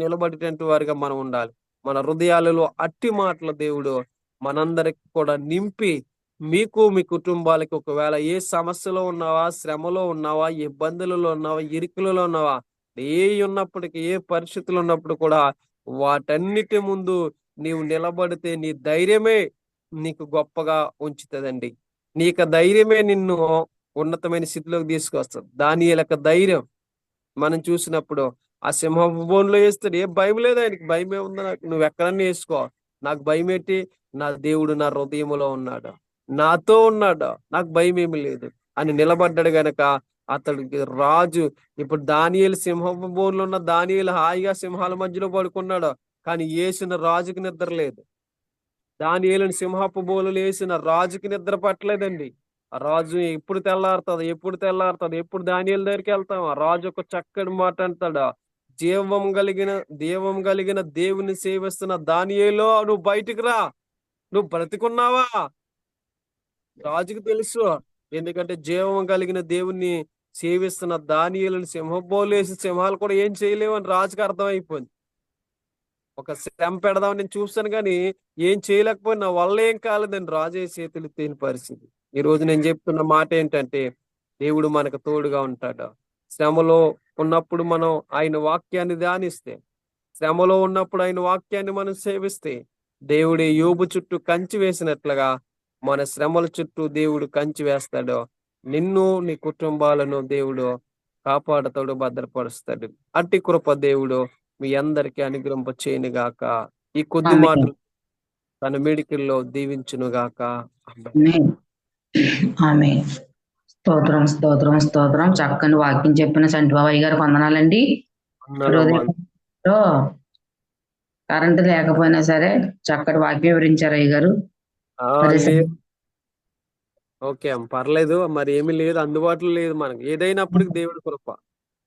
నిలబడేటువంటి వారిగా మనం ఉండాలి. మన హృదయాలలో అట్టి మాటల దేవుడు మనందరికి కూడా నింపి, మీకు మీ కుటుంబాలకి ఒకవేళ ఏ సమస్యలో ఉన్నావా, శ్రమలో ఉన్నావా, ఇబ్బందులలో ఉన్నావా, ఇరుకులలో ఉన్నావా, ఏ ఉన్నప్పటికీ, ఏ పరిస్థితులు ఉన్నప్పుడు కూడా వాటన్నిటి ముందు నీవు నిలబడితే నీ ధైర్యమే నీకు గొప్పగా ఉంచుతుందండి. నీకు ధైర్యమే నిన్ను ఉన్నతమైన స్థితిలోకి తీసుకొస్తుంది. దానియేలు యొక్క ధైర్యం మనం చూసినప్పుడు ఆ సింహపు బోనులో వేస్తాడు. ఏ భయం లేదు ఆయనకి. భయం ఏముంది నాకు? నువ్వు ఎక్కడన్నా వేసుకో, నాకు భయం ఏంటి? నా దేవుడు నా హృదయంలో ఉన్నాడు, నాతో ఉన్నాడు, నాకు భయం ఏమి లేదు అని నిలబడ్డాడు గనక అతడికి రాజు. ఇప్పుడు దానియేలు సింహపు బోనులో ఉన్న దానియేలు హాయిగా సింహాల మధ్యలో పడుకున్నాడు, కానీ వేసిన రాజుకి నిద్ర లేదు. దానియేలుని సింహపు బోనులో వేసిన రాజుకి నిద్ర పట్టలేదండి. ఆ రాజు ఎప్పుడు దానియేలు దగ్గరికి వెళ్తాం? ఆ రాజు ఒక చక్కటి మాట అంటాడు. జీవం కలిగిన దేవుని సేవిస్తున్న దానియేలో, నువ్వు బయటికి రా, నువ్వు బ్రతికున్నావా? రాజుకు తెలుసు. ఎందుకంటే జీవం కలిగిన దేవుణ్ణి సేవిస్తున్న దానియేలుని సింహబోలేసి సింహాలు కూడా ఏం చేయలేవు అని రాజుకు అర్థమైపోయింది. ఒక శ్రమ పెడదామని నేను చూస్తాను కానీ ఏం చేయలేకపోయినా నా వల్ల ఏం కాలేదని రాజే చేతులు తేని పరిస్థితి. ఈ రోజు నేను చెప్తున్న మాట ఏంటంటే, దేవుడు మనకు తోడుగా ఉంటాడు. శ్రమలో ఉన్నప్పుడు మనం ఆయన వాక్యాన్ని ధ్యానిస్తే, శ్రమలో ఉన్నప్పుడు ఆయన వాక్యాన్ని మనం సేవిస్తే, దేవుడే యోబు చుట్టూ కంచి వేసినట్లుగా మన శ్రమల చుట్టూ దేవుడు కంచి వేస్తాడు. నిన్ను నీ కుటుంబాలను దేవుడు కాపాడుతాడు, భద్రపరుస్తాడు. అట్టి కృప దేవుడు మీ అందరికీ అనుగ్రహింప చేయను గాక. ఈ కొద్ది ఆమేన్. మాటలు తన మీడికిల్లో దీవించును గాక. ఆమేన్. ఆమేన్. ఆమేన్. స్తోత్రం, స్తోత్రం, స్తోత్రం. చక్కని వాక్యం చెప్పిన చంటిబాబయ్య గారికి వందనాలండి. వందనాలమ్మా. హృదయంలో కరెంటు లేకపోయినా సరే చక్కటి వాక్యం వివరించారు అయ్య గారు. ఆ, మరి ఓకే అమ్మ, పర్లేదు. మరి ఏమీ లేదు, అందుబాటులో లేదు మనకి. ఏదైనప్పటికి దేవుడి కృప.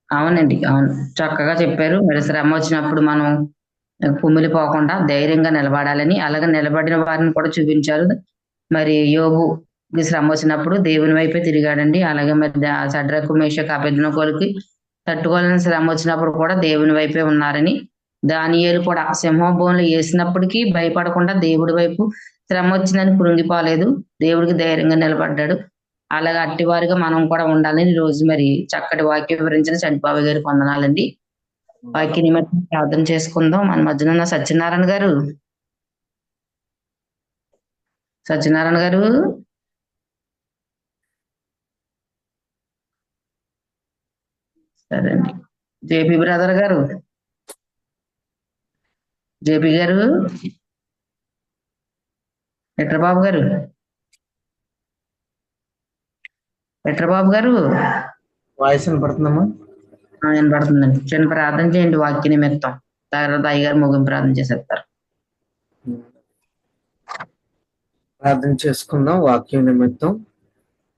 అవునండి, అవును. చక్కగా చెప్పారు. మరి శ్రమ వచ్చినప్పుడు మనం కుమిలిపోకుండా ధైర్యంగా నిలబడాలని, అలాగే నిలబడిన వారిని కూడా చూపించారు. మరి యోబుకి శ్రమ వచ్చినప్పుడు దేవుని వైపే తిరిగాడండి. అలాగే మరి షడ్రకు, మేషకు, అబేద్నెగోలకి తట్టుకోలేని శ్రమ వచ్చినప్పుడు కూడా దేవుని వైపే ఉన్నారని, దానియేలు కూడా సింహబోనులో వేసినప్పటికీ భయపడకుండా దేవుడి వైపు, శ్రమ వచ్చిందని కృంగిపోలేదు, దేవుడికి ధైర్యంగా నిలబడ్డాడు. అలాగే అట్టివారిగా మనం కూడా ఉండాలని ఈ రోజు మరి చక్కటి వాక్యం వివరించిన చంటిబాబు గారికి వందనాలండి. వాక్య వందనాలమ్మా. నిమిత్తం ప్రార్థన చేసుకుందాం. మన మధ్యన ఉన్న సత్యనారాయణ గారు, సత్యనారాయణ గారు, సరే అండి. జేపీ బ్రదర్ గారు, జేపీ గారు, బాబు గారు, పెట్రబాబు గారు వాయిస్ వినపడుతుందమ్మా? వినపడుతుందండి. చిన్న ప్రార్థన చేయండి వాక్య నిమిత్తం. తర్వాత అయ్యగారు ముగింపు ప్రార్థన చేసేస్తారు. ప్రార్థన చేసుకుందాం వాక్యం నిమిత్తం.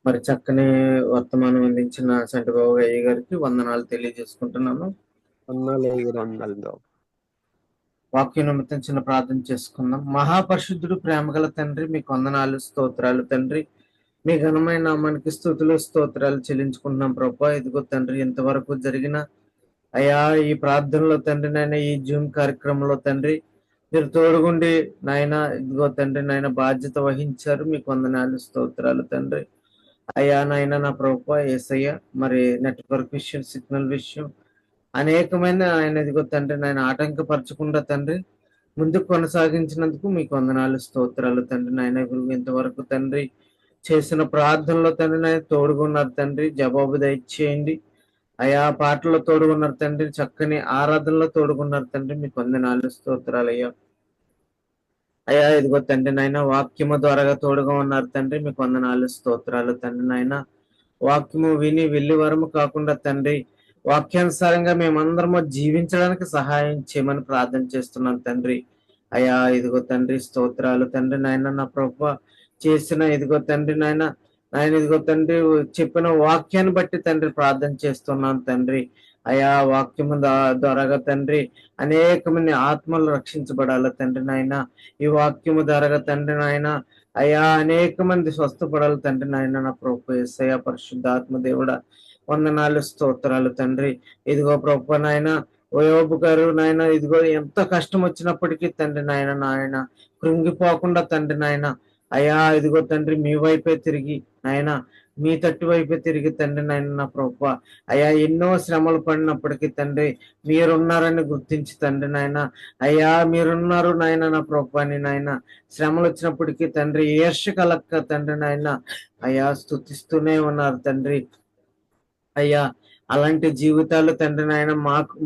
మరి చక్కని వర్తమానం అందించిన సంటిబాబు అయ్య గారికి వందనాలు తెలియజేసుకుంటున్నాను. వందనాలు. వాక్యం నిమిత్తం చిన్న ప్రార్థన చేసుకుందాం. మహాపరిశుద్ధుడు, ప్రేమగల తండ్రి, మీకు వందనాలు, స్తోత్రాలు తండ్రి. మీ ఘనమైన నామానికి స్తుతులు స్తోత్రాలు చెల్లించుకుంటున్నాం ప్రభా. ఇదిగో తండ్రి, ఇంతవరకు జరిగిన అయ్యా ఈ ప్రార్థనలో తండ్రి నాయన, ఈ జూమ్ కార్యక్రమంలో తండ్రి మీరు తోడుగుండి నాయన, ఇదిగో తండ్రి నాయన బాధ్యత వహించారు. మీకు వందనాలు, స్తోత్రాలు తండ్రి. అయ్యా నాయన నా ప్రభువా యేసయ్య, మరి నెట్వర్క్ విషయం, సిగ్నల్ విషయం అనేకమైన ఆయన ఇదిగో తండ్రి నాయన ఆటంకపరచకుండా తండ్రి ముందుకు కొనసాగించినందుకు మీకు వందనాలు, స్తోత్రాలు తండ్రి నాయన. ఇంతవరకు తండ్రి చేసిన ప్రార్థనలో తండ్రి నాయన తోడుగున్నారు తండ్రి, జవాబు దయచేయండి. అయా పాటల్లో తోడుగున్నారు తండ్రి, చక్కని ఆరాధనలో తోడుగున్నారు తండ్రి, మీకు వందనాలు, స్తోత్రాలు అయ్యా. అయ్యా ఇదిగో తండ్రి నాయన వాక్యము ద్వారాగా తోడుగా ఉన్నారు తండ్రి, మీకు వందనాలు, స్తోత్రాలు తండ్రి నాయన. వాక్యము విని వెళ్ళి వరము కాకుండా తండ్రి వాక్యానుసారంగా మేమందరము జీవించడానికి సహాయం చేయమని ప్రార్థన చేస్తున్నాం తండ్రి. అయ్యా ఇదిగో తండ్రి స్తోత్రాలు తండ్రి నాయన. నా ప్రభువా చేసిన ఇదిగో తండ్రి నాయన, ఆయన ఇదిగో తండ్రి చెప్పిన వాక్యాన్ని బట్టి తండ్రి ప్రార్థన చేస్తున్నాను తండ్రి. అయా వాక్యము ద్వారాగా తండ్రి అనేక మంది ఆత్మలు రక్షించబడాలి తండ్రి నాయన. ఈ వాక్యము ద్వారాగా తండ్రి నాయన అయా అనేక మంది స్వస్థపడాలి తండ్రి నాయన. నా ప్రభు యేసయ్య, పరిశుద్ధాత్మ దేవుడా వందనాలు, స్తోత్రాలు తండ్రి. ఇదిగో ప్రభు నాయన యోబు గారు నాయన, ఇదిగో ఎంత కష్టం వచ్చినప్పటికీ తండ్రి నాయన కృంగిపోకుండా తండ్రి నాయన అయ్యా ఇదిగో తండ్రి మీ వైపే తిరిగి నాయన, మీ తట్టు వైపే తిరిగి తండ్రి నాయన నా ప్రభువా అయ్యా ఎన్నో శ్రమలు పడినప్పటికీ తండ్రి మీరున్నారని గుర్తించి తండ్రి నాయన అయ్యా మీరున్నారు నాయన నా ప్రభువా అని నాయన శ్రమలు వచ్చినప్పటికీ తండ్రి ఈర్ష్య కలక్క తండ్రి నాయన అయ్యా స్తుతిస్తూనే ఉన్నారు తండ్రి. అయ్యా అలాంటి జీవితాలు తండ్రి నాయన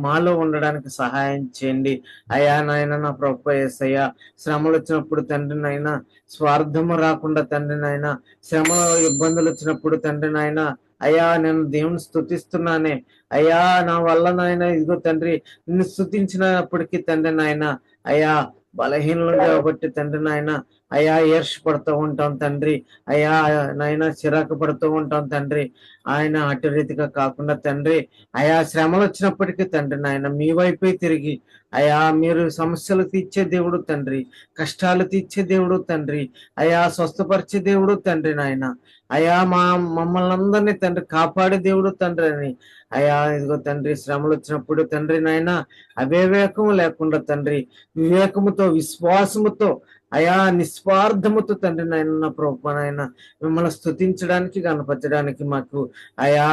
మాలో ఉండడానికి సహాయం చేయండి. అయ్యా నాయన నా ప్రభువా యేసయ్య, శ్రమలు వచ్చినప్పుడు తండ్రి నాయన స్వార్థము రాకుండా తండ్రి నాయన, శ్రమ ఇబ్బందులు వచ్చినప్పుడు తండ్రి నాయన అయ్యా నేను దేవుని స్తుతిస్తున్నానే అయ్యా నా వల్ల నాయన ఇదిగో తండ్రి నిన్ను స్తుతించినప్పటికీ తండ్రి నాయన అయ్యా బలహీనలు కాబట్టి తండ్రి నాయన అయ్యా ఈర్ష్యపడుతూ ఉంటాం తండ్రి. అయ్యా నాయన చిరాకు పడుతూ ఉంటాం తండ్రి. ఆయన అటు రీతిగా కాకుండా తండ్రి అయా శ్రమలు వచ్చినప్పటికీ తండ్రి నాయన మీ వైపే తిరిగి అయా మీరు సమస్యలు తీర్చే దేవుడు తండ్రి, కష్టాలు తీర్చే దేవుడు తండ్రి, అయా స్వస్థపరిచే దేవుడు తండ్రి నాయన అయా మమ్మల్ని అందరినీ తండ్రి కాపాడే దేవుడు తండ్రి అని అయా ఇదిగో తండ్రి శ్రమలు వచ్చినప్పుడు తండ్రి నాయన అవివేకము లేకుండా తండ్రి వివేకముతో విశ్వాసముతో అయా నిస్వార్థముతో తండ్రి నాయన ప్రభు నాయన మిమ్మల్ని స్తుతించడానికి కనపరచడానికి మాకు అయా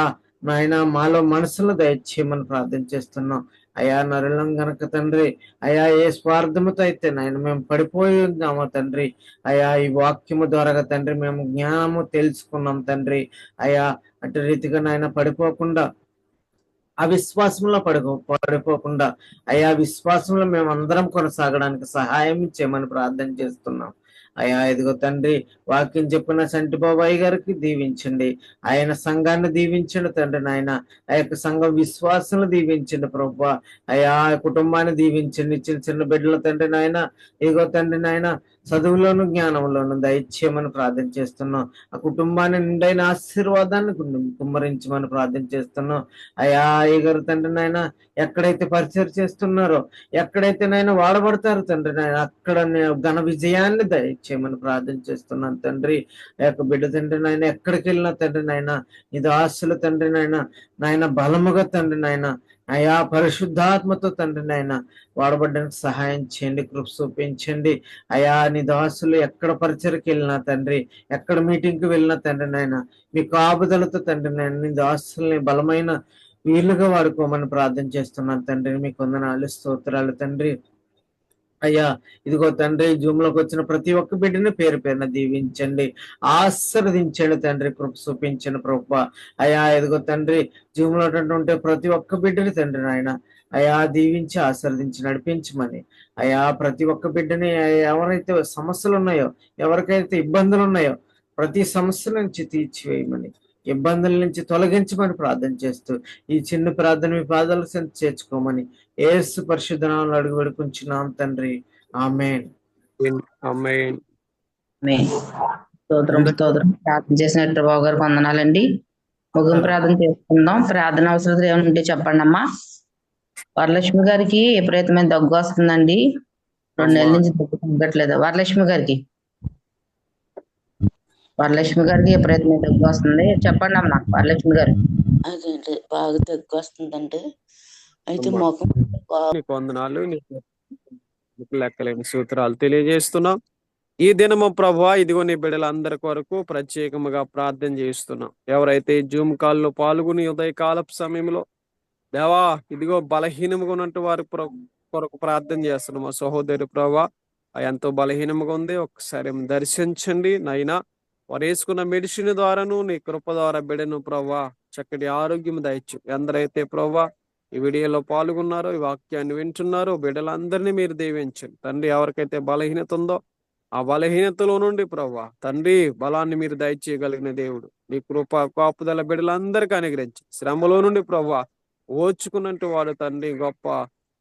నాయన మాలో మనసులో దయచేయమని ప్రార్థన చేస్తున్నాం. అయా నరులం గనక తండ్రి అయా ఏ స్వార్థముతో అయితే నాయన మేము పడిపోయి ఉన్నామో తండ్రి అయా ఈ వాక్యము ద్వారా తండ్రి మేము జ్ఞానము తెలుసుకున్నాం తండ్రి. అయా అటు రీతిగా నాయన పడిపోకుండా అవిశ్వాసంలో పడిపోకుండా అయా విశ్వాసంలో మేము అందరం కొనసాగడానికి సహాయం చేయమని ప్రార్థన చేస్తున్నాం. అయా ఇదిగో తండ్రి వాక్యం చెప్పిన సంటి బాబాయ్ గారికి దీవించండి, ఆయన సంఘాన్ని దీవించండి తండ్రి నాయన, ఆ యొక్క సంఘం విశ్వాసాలను దీవించండి ప్రభు. అయా కుటుంబాన్ని దీవించండి, చిన్న చిన్న బిడ్డల తండ్రి నాయన ఇదిగో తండ్రి నాయన చదువులోను జ్ఞానంలోను దయచేయమని ప్రార్థన చేస్తున్నాం. ఆ కుటుంబాన్ని నిండైన ఆశీర్వాదాన్ని కుమ్మరించమని ప్రార్థన చేస్తున్నాం. అయా అయ్యగారు తండ్రి నాయన ఎక్కడైతే పరిచయం చేస్తున్నారో, ఎక్కడైతే నాయన వాడబడతారు తండ్రి నాయన అక్కడ ఘన విజయాన్ని దయచేయమని ప్రార్థన చేస్తున్నాను తండ్రి. ఆ యొక్క బిడ్డ తండ్రి నాయన ఎక్కడికి వెళ్ళినా తండ్రి నాయన ఇది ఆశలు తండ్రి నాయన బలముగా తండ్రి నాయన అయా పరిశుద్ధాత్మతో తండ్రి నాయన వాడబడ్డానికి సహాయం చేయండి, కృప చూపించండి. అయా నీ దాసులు ఎక్కడ పరిచయకి వెళ్ళినా తండ్రి, ఎక్కడ మీటింగ్కి వెళ్ళినా తండ్రి నాయన మీ కాపుదలతో తండ్రి నాయన నీ దాసుల్ని బలమైన వీలుగా వాడుకోమని ప్రార్థన చేస్తున్నాను తండ్రి. మీకు వందనాలు, స్తోత్రాలు తండ్రి. అయ్యా ఇదిగో తండ్రి జూమ్ లోకి వచ్చిన ప్రతి ఒక్క బిడ్డని పేరు పేరున దీవించండి, ఆశీర్వదించండి తండ్రి, కృప చూపించండి ప్రభు. అయ్యా ఇదిగో తండ్రి జూమ్ లో ఉంటే ప్రతి ఒక్క బిడ్డని తండ్రి నాయన అయా దీవించి ఆశీర్వదించి నడిపించమని అయా ప్రతి ఒక్క బిడ్డని ఎవరైతే సమస్యలు ఉన్నాయో, ఎవరికైతే ఇబ్బందులు ఉన్నాయో ప్రతి సమస్య నుంచి తీర్చివేయమని ఇబ్బందుల నుంచి తొలగించమని ప్రార్థన చేస్తూ ఈ చిన్న ప్రార్థన మీ పాదాల చెంత చేర్చుకోమని యేసు పరిశుద్ధ నామములో అడిగి వేడుకుంటున్నాం తండ్రి. ఆమేన్. ఆమేన్. ఆమేన్. స్తోత్రం. ప్రార్థన చేసినట్టు బాబు గారు వందనాలండి. ముగింపు ప్రార్థన చేసుకుందాం. ప్రార్థన అవసరం ఏమైనా ఉంటే చెప్పండి అమ్మా. వరలక్ష్మి గారికి విపరీతమైన దగ్గు వస్తుందండి. 2 నెలల నుంచి దగ్గు తగ్గట్లేదు. వరలక్ష్మి గారికి విపరీతమైన దగ్గు వస్తుంది. చెప్పండి అమ్మా వరలక్ష్మి గారు. అదేంటి బాగా దగ్గు వస్తుందండి. అయితే అమ్మా. ముఖం నీకు వందనాలు, నీకు లెక్కలేని సూత్రాలు తెలియజేస్తున్నాం. ఈ దినము ప్రభువా ఇదిగో నీ బిడ్డలందరి కొరకు ప్రత్యేకముగా ప్రార్థన చేస్తున్నాం. ఎవరైతే జూమ్ కాల్లో పాల్గొని ఉదయకాలపు సమయంలో దేవా ఇదిగో బలహీనముగా ఉన్నట్టు వారి కొరకు ప్రార్థన చేస్తున్నాం. మా సహోదరి ప్రభువా ఎంతో బలహీనముగా ఉంది, ఒక్కసారి దర్శించండి నైనా. వారు వేసుకున్న మెడిసిన్ ద్వారాను నీ కృప ద్వారా బిడ్డను ప్రభువా చక్కటి ఆరోగ్యం దయచు. ఎందరైతే ప్రభువా ఈ వీడియోలో పాల్గొన్నారో, ఈ వాక్యాన్ని వింటున్నారో బిడ్డలందరినీ మీరు దీవించండి తండ్రి. ఎవరికైతే బలహీనత ఉందో ఆ బలహీనతలో నుండి ప్రభువా తండ్రి బలాన్ని మీరు దయచేయగలిగిన దేవుడు. నీ కృప కాపుదల బిడ్డలందరికీ అనుగ్రహించి శ్రమలో నుండి ప్రభువా ఓచుకున్నట్టు వాడు తండ్రి గొప్ప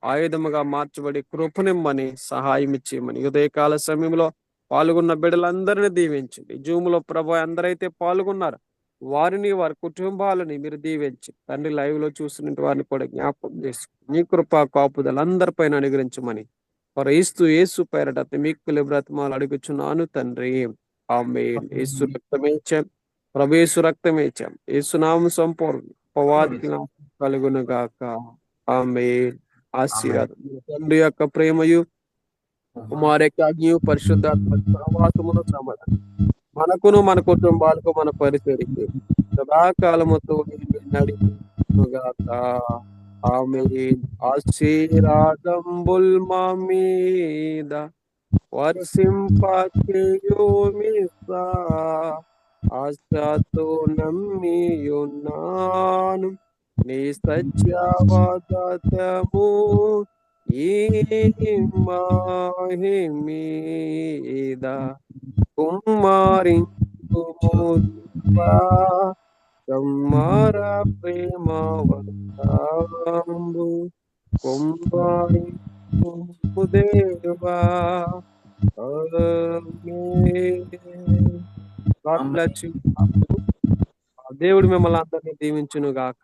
ఆయుధముగా మార్చబడి కృపనిమ్మని సహాయం ఇచ్చేయమని ఉదయకాల సమయంలో పాల్గొన్న బిడ్డలందరినీ దీవించండి. జూమ్ లో ప్రభు అందరైతే పాల్గొన్నారు వారిని వారి కుటుంబాలని మీరు దీవించి తండ్రి లైవ్ లో చూస్తున్న వారిని కూడా జ్ఞాపకం చేసుకుని నీ కృప కాపుదల అందరిపైన అనుగ్రహించమని యేసు పేరట మీకు బ్రతమాలు అడుగుచున్నాను తండ్రి. ఆమేన్. యేసు రక్తమేచాం, ప్రభు యేసు రక్తమేచాం, యేసునామం సంపూర్ణ పవాదికి కలుగును గాక. ఆమేన్. ఆశీర్వాదం తండ్రి యొక్క ప్రేమయు కుమారు యొక్క అగ్నియు పరిశుద్ధాత్మ సహవాసమును సమాధానం మనకును మన కుటుంబాలకు మన పరిసరికి సదాకాలముతో నడిపించును గాక. ఆమేన్. ఆశీర్వాదంబుల్ మా మీద వర్షింపచేయుమిస్సా, ఆశతో నమ్మియున్నాను నీ సత్యవదతము ఈ మహిమీద కుమ్మరించుమా కమ్మర ప్రేమ వర్షంబు కుమ్మరించు దేవా. దేవుడు మిమ్మల్ని అందరినీ దీవించును గాక.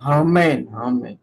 ఆమేన్. ఆమేన్.